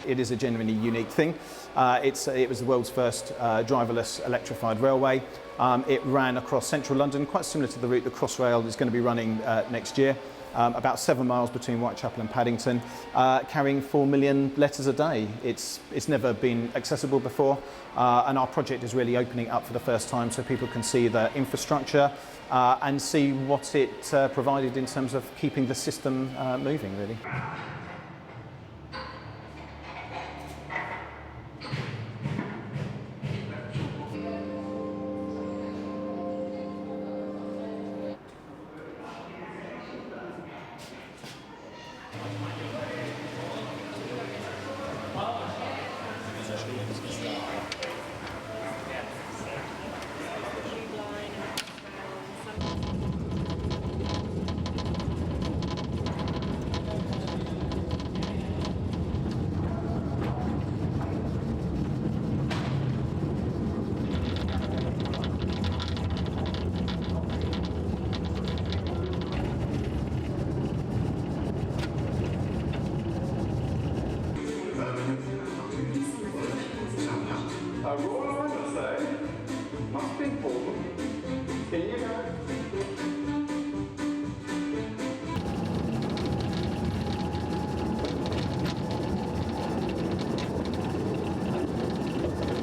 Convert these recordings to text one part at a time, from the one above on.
It is a genuinely unique thing. It was the world's first driverless electrified railway. It ran across central London, quite similar to the route the Crossrail is going to be running next year. About 7 miles between Whitechapel and Paddington, carrying 4 million letters a day. It's never been accessible before, and our project is really opening up for the first time so people can see the infrastructure and see what it provided in terms of keeping the system moving, really.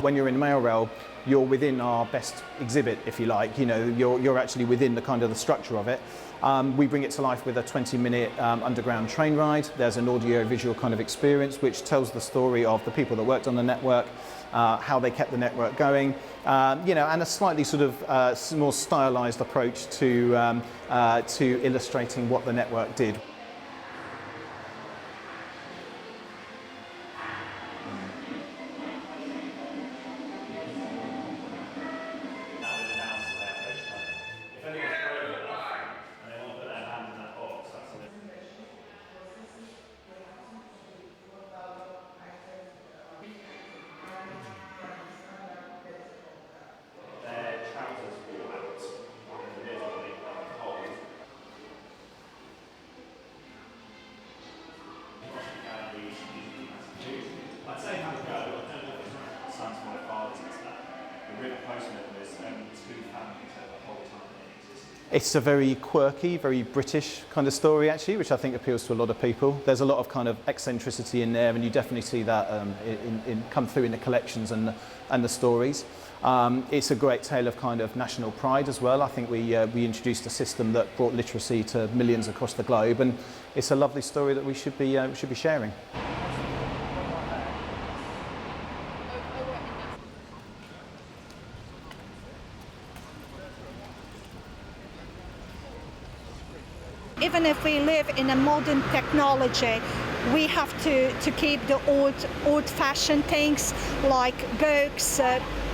When you're in Mail Rail, you're within our best exhibit, if you like. You know, you're actually within the kind of the structure of it. We bring it to life with a 20-minute underground train ride. There's an audio-visual kind of experience which tells the story of the people that worked on the network, how they kept the network going, you know, and a slightly sort of more stylised approach to illustrating what the network did. It's a very quirky, very British kind of story actually, which I think appeals to a lot of people. There's a lot of kind of eccentricity in there, and you definitely see that come through in the collections and the stories. It's a great tale of kind of national pride as well. I think we introduced a system that brought literacy to millions across the globe, and it's a lovely story that we should be sharing. Even if we live in a modern technology, we have to keep the old-fashioned things like books,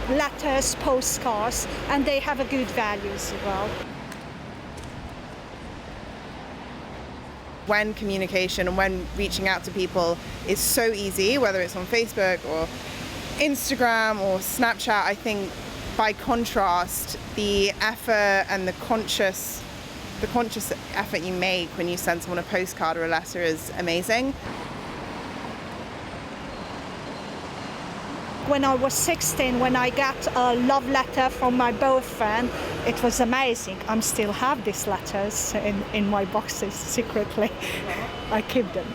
letters, postcards, and they have a good value as well. When communication and when reaching out to people is so easy, whether it's on Facebook or Instagram or Snapchat, I think by contrast, the effort and the conscious effort you make when you send someone a postcard or a letter is amazing. When I was 16, when I got a love letter from my boyfriend, it was amazing. I still have these letters in my boxes secretly. I keep them.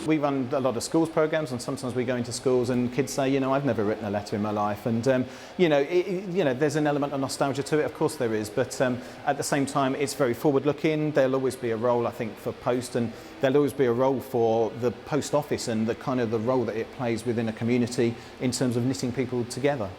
We run a lot of schools programs, and sometimes we go into schools and kids say, you know, I've never written a letter in my life, and there's an element of nostalgia to it. Of course there is, but at the same time, it's very forward-looking. There'll always be a role, I think, for post, and there'll always be a role for the post office and the role that it plays within a community in terms of knitting people together.